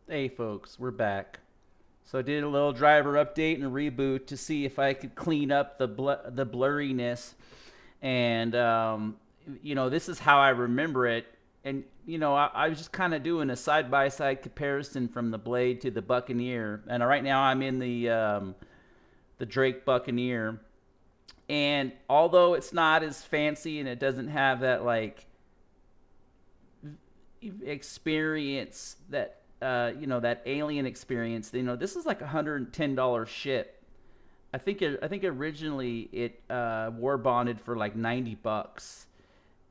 Hey folks, we're back. So I did a little driver update and a reboot to see if I could clean up the blurriness, and this is how I remember it. And I was just kind of doing a side by side comparison from the Blade to the Buccaneer, and right now I'm in the Drake Buccaneer. And although it's not as fancy and it doesn't have that like experience that that alien experience, this is like $110 ship. I think originally it war bonded for like 90 bucks,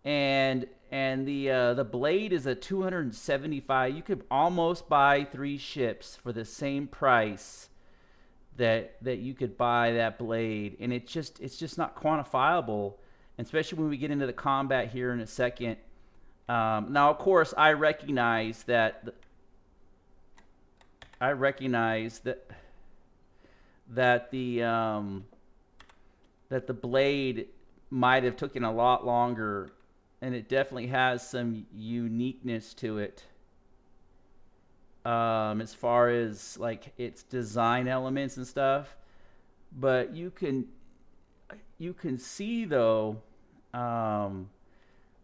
and the blade is a 275. You could almost buy three ships for the same price that you could buy that blade, and it's just not quantifiable, especially when we get into the combat here in a second. Now, of course, I recognize that the blade might have taken a lot longer, and it definitely has some uniqueness to it, as far as like its design elements and stuff. But you can see though, um,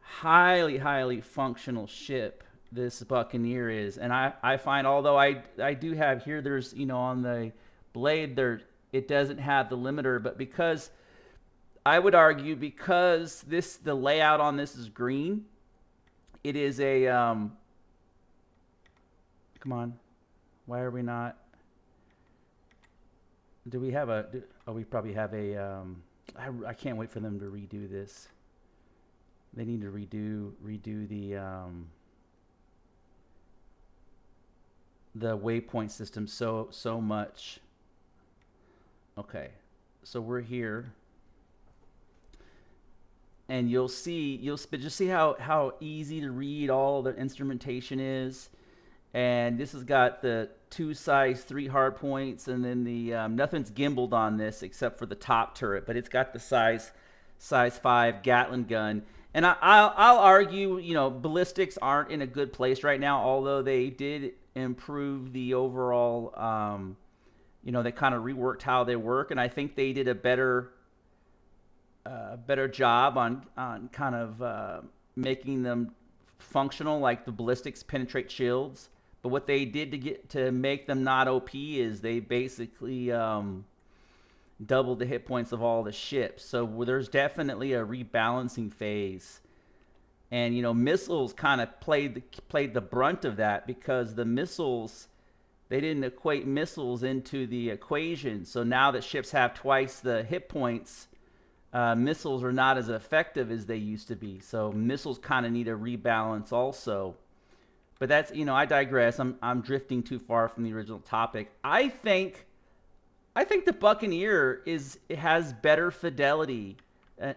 highly functional ship this Buccaneer is. And I find, although I do have here, there's on the blade there, it doesn't have the limiter, but because I would argue, because the layout on this is green, it is a come on, why are we not, do we have oh, we probably have a I can't wait for them to redo this. They need to redo the waypoint system so much. Okay, so we're here, and you'll just see how easy to read all the instrumentation is. And this has got the two size 3 hard points, and then the nothing's gimbaled on this except for the top turret, but it's got the size 5 Gatling gun. And I'll argue, ballistics aren't in a good place right now, although they did improve the overall. They kind of reworked how they work, and I think they did a better job on kind of making them functional, like the ballistics penetrate shields. But what they did to make them not OP is they basically doubled the hit points of all the ships. So there's definitely a rebalancing phase, and missiles kind of played the brunt of that, because the missiles, they didn't equate missiles into the equation. So now that ships have twice the hit points, missiles are not as effective as they used to be. So missiles kind of need a rebalance also. But that's, I digress. I'm drifting too far from the original topic. I think the Buccaneer has better fidelity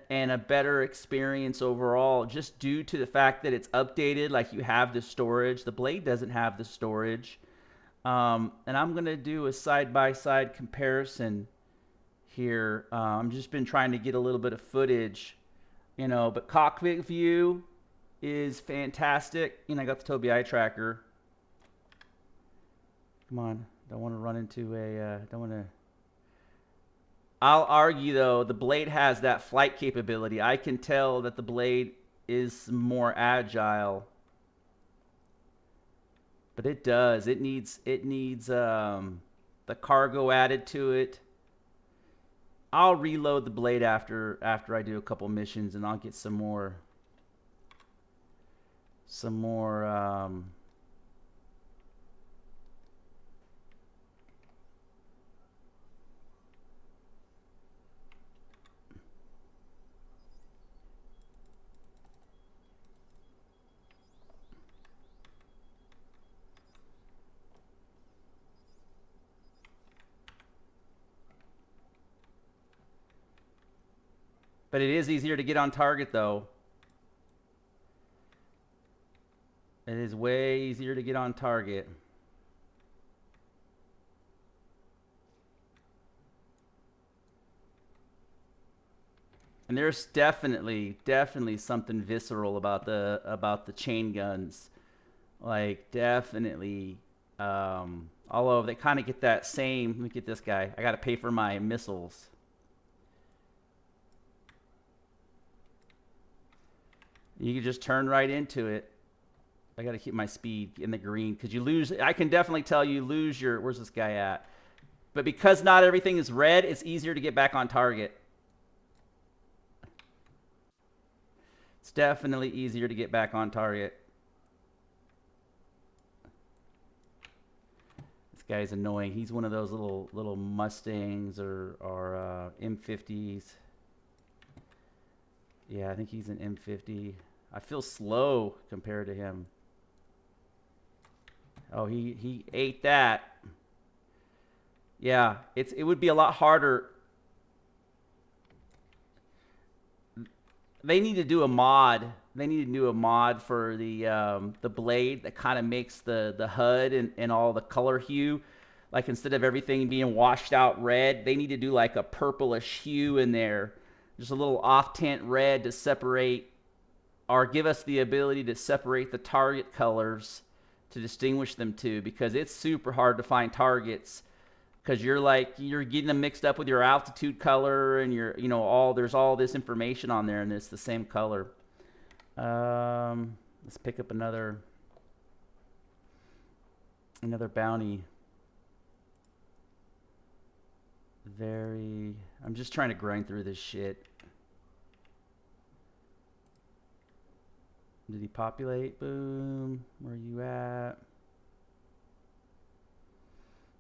and a better experience overall, just due to the fact that it's updated. Like, you have the storage. The Blade doesn't have the storage. And I'm gonna do a side by side comparison here. I'm just been trying to get a little bit of footage, but cockpit view is fantastic. I got the Tobii eye tracker. Come on, don't want to run into a. Don't want to. I'll argue though, the Blade has that flight capability. I can tell that the Blade is more agile, but it does. It needs the cargo added to it. I'll reload the Blade after I do a couple missions, and I'll get some more. But it is easier to get on target, though. It is way easier to get on target. And there's definitely something visceral about the chain guns. Like, definitely. Although they kind of get that same. Let me get this guy. I got to pay for my missiles. You can just turn right into it. I got to keep my speed in the green because you lose. I can definitely tell you lose your. Where's this guy at? But because not everything is red, it's easier to get back on target. It's definitely easier to get back on target. This guy's annoying. He's one of those little Mustangs or M50s. Yeah, I think he's an M50. I feel slow compared to him. Oh, he ate that. Yeah, it would be a lot harder. They need to do a mod. They need to do a mod for the blade that kind of makes the HUD and all the color hue. Like instead of everything being washed out red, they need to do like a purplish hue in there. Just a little off tint red to separate or give us the ability to separate the target colors to distinguish them too, because it's super hard to find targets because you're getting them mixed up with your altitude color and there's all this information on there and it's the same color. Let's pick up another bounty. I'm just trying to grind through this shit. Did he populate? Boom. Where are you at?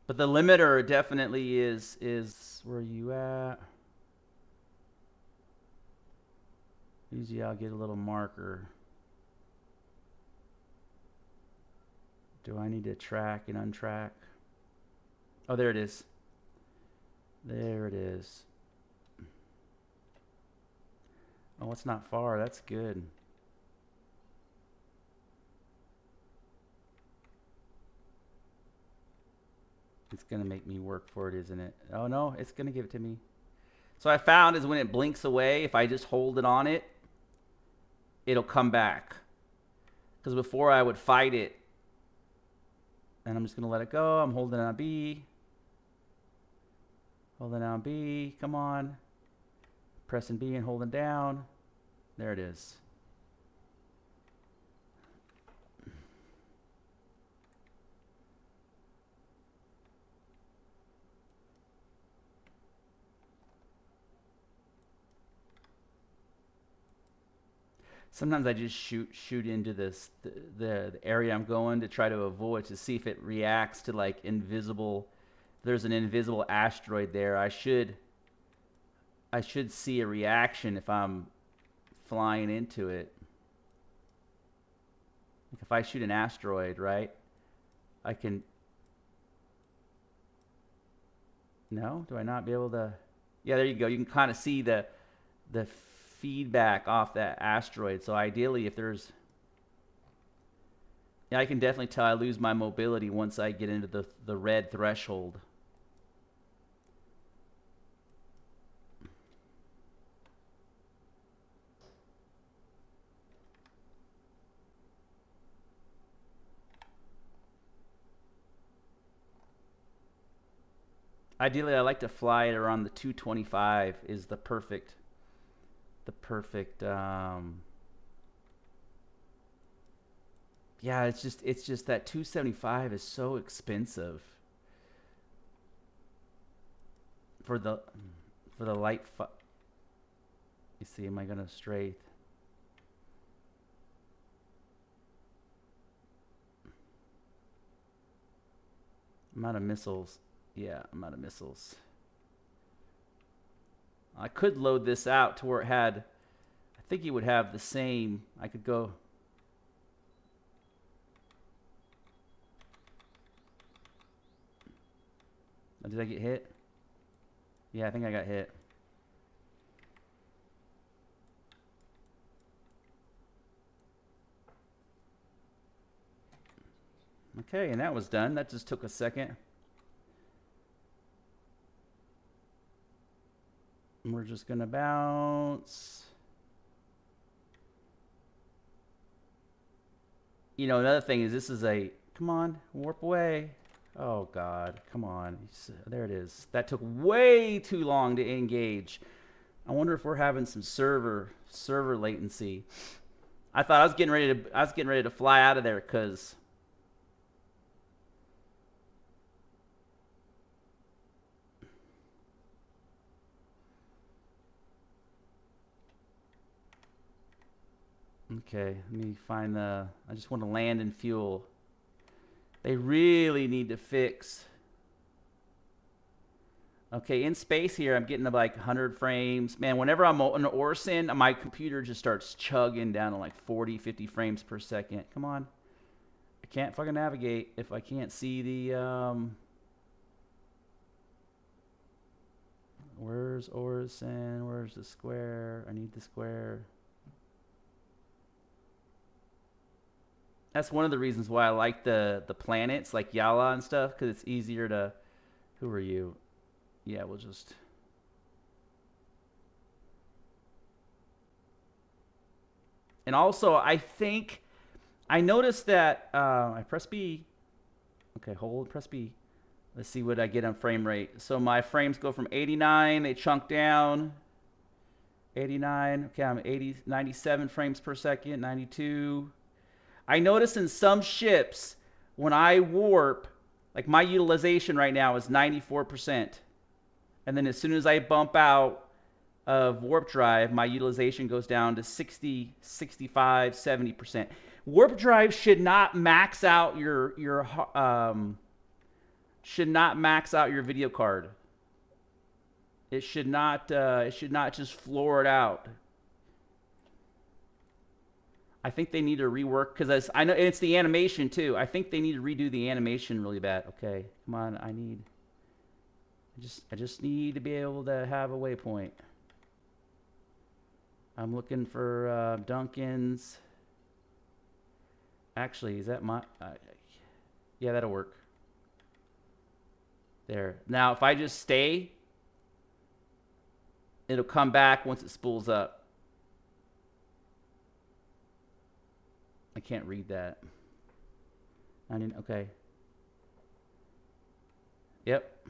But the limiter definitely is where are you at? Usually I'll get a little marker. Do I need to track and untrack? Oh, there it is. There it is. Oh, it's not far. That's good. It's going to make me work for it, isn't it? Oh, no, it's going to give it to me. So I found is when it blinks away, if I just hold it on it, it'll come back. Because before I would fight it. And I'm just going to let it go. I'm holding on B. Holding down B. Come on. Pressing B and holding down. There it is. Sometimes I just shoot into the area I'm going to try to avoid to see if it reacts to like invisible. There's an invisible asteroid there. I should see a reaction if I'm flying into it. Like if I shoot an asteroid, right? I can. No, do I not be able to? Yeah, there you go. You can kind of see the feedback off that asteroid. So ideally, if there's, yeah, I can definitely tell I lose my mobility once I get into the red threshold. Ideally, I like to fly it around the 225 is the perfect yeah, it's just that 275 is so expensive for the light you see, am I gonna strafe? I'm out of missiles. Yeah, I'm out of missiles. I could load this out to where it had, I think it would have the same, I could go. Oh, did I get hit? Yeah, I think I got hit. Okay, and that was done. That just took a second. And we're just gonna bounce. You know, another thing is this is a Come on, warp away. Oh God, come on. There it is. That took way too long to engage. I wonder if we're having some server latency. I thought I was getting ready to fly out of there because okay, let me find the I just want to land and fuel. They really need to fix. Okay, in space here, I'm getting to like 100 frames. Man, whenever I'm on Orison, my computer just starts chugging down to like 40, 50 frames per second. Come on. I can't fucking navigate if I can't see the, Where's Orison? Where's the square? I need the square. That's one of the reasons why I like the planets, like Yala and stuff, because it's easier to... Who are you? Yeah, we'll just... And also, I think... I noticed that... I press B. Okay, hold, press B. Let's see what I get on frame rate. So my frames go from 89, they chunk down. 89, okay, I'm 97 frames per second, 92. I notice in some ships, when I warp, like my utilization right now is 94%. And then as soon as I bump out of warp drive, my utilization goes down to 60, 65, 70%. Warp drive should not max out your video card. It should not just floor it out. I think they need to rework, because I know it's the animation too. I think they need to redo the animation really bad. Okay, come on, I just need to be able to have a waypoint. I'm looking for Duncan's. Actually, is that my? Yeah, that'll work. There. Now, if I just stay, it'll come back once it spools up. I can't read that. Okay. Yep.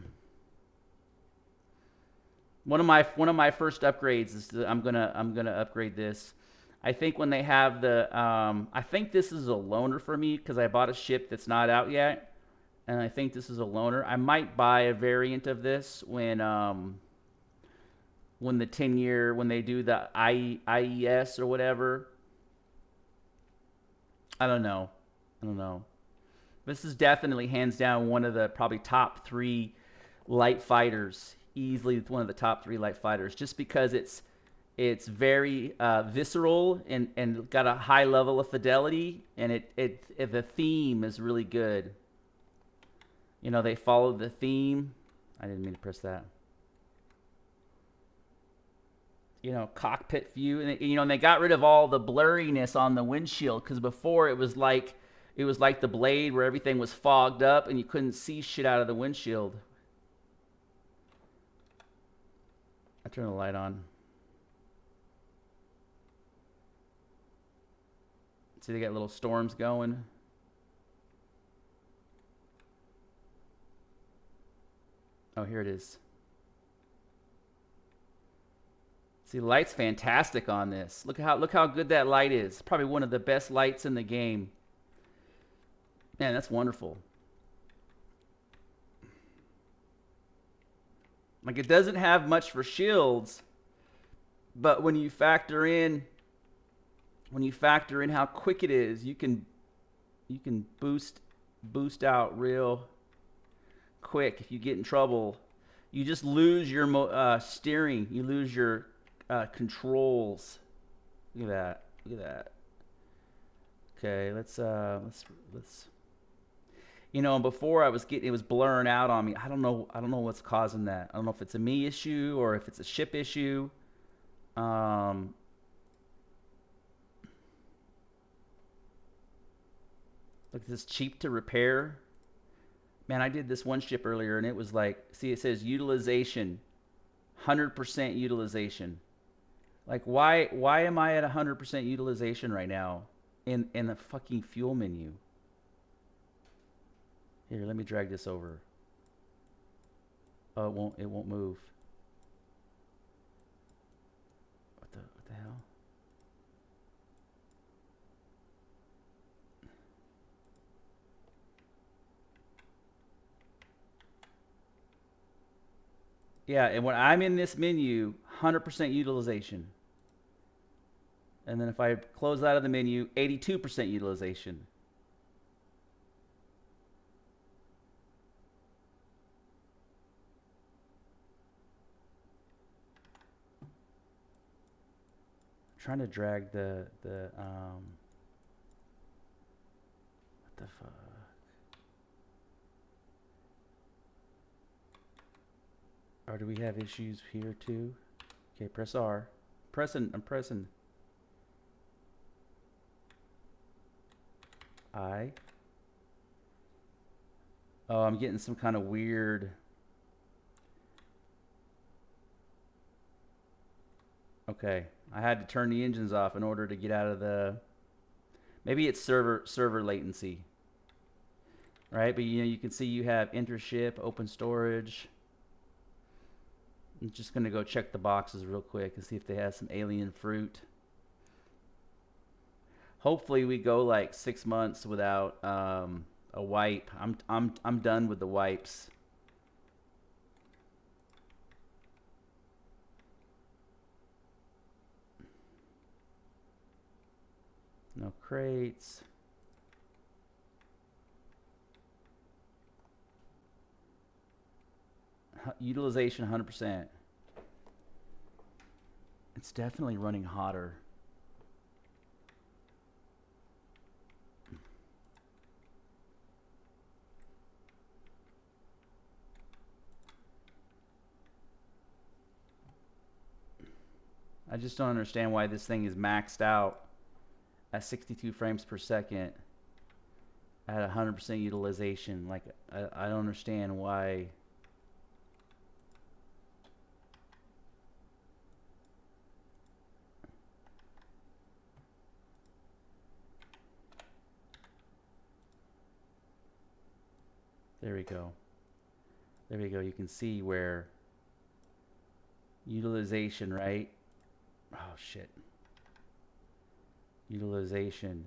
One of my first upgrades is I'm gonna upgrade this. I think when they have the I think this is a loaner for me because I bought a ship that's not out yet, and I think this is a loaner. I might buy a variant of this when the 10-year, when they do the IES or whatever. I don't know. This is definitely hands down one of the probably top 3 light fighters. Easily one of the top 3 light fighters, just because it's very visceral and got a high level of fidelity, and the theme is really good. You know, they followed the theme. I didn't mean to press that. You know, cockpit view, and they got rid of all the blurriness on the windshield, because before it was like the Blade, where everything was fogged up and you couldn't see shit out of the windshield. I turn the light on. See, they got little storms going. Oh, here it is. See, the light's fantastic on this. Look how good that light is. Probably one of the best lights in the game. Man, that's wonderful. Like, it doesn't have much for shields, but when you factor in how quick it is, you can boost out real quick. If you get in trouble, you just lose your steering. You lose your controls. Look at that. Okay, let's you know, before it was blurring out on me. I don't know what's causing that. I don't know if it's a me issue or if it's a ship issue. Like, this is cheap to repair. Man, I did this one ship earlier and it was like, see, it says utilization, 100% utilization. Like, why am I at 100% utilization right now in the fucking fuel menu? Here, let me drag this over. Oh, it won't move. What the hell? Yeah, and when I'm in this menu, 100% utilization. And then if I close out of the menu, 82% utilization. I'm trying to drag the what the fuck? Or do we have issues here too? Okay, press R. I'm pressing I. Oh, I'm getting some kind of weird. Okay, I had to turn the engines off in order to get out of the. Maybe it's server latency, right? But you know, you can see you have intership, open storage. I'm just gonna go check the boxes real quick and see if they have some alien fruit. Hopefully, we go like 6 months without a wipe. I'm done with the wipes. No crates. Utilization 100%. It's definitely running hotter. I just don't understand why this thing is maxed out at 62 frames per second at 100% utilization. Like, I don't understand why. There we go. There we go. You can see where utilization, right? Oh, shit. Utilization.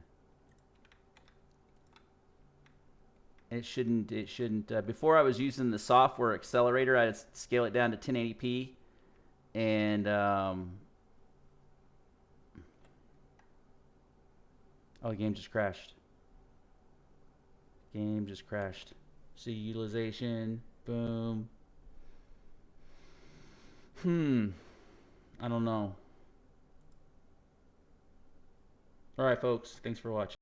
It shouldn't, before I was using the software accelerator, I'd scale it down to 1080p and, oh, the game just crashed. Game just crashed. See utilization, boom. I don't know. All right, folks, thanks for watching.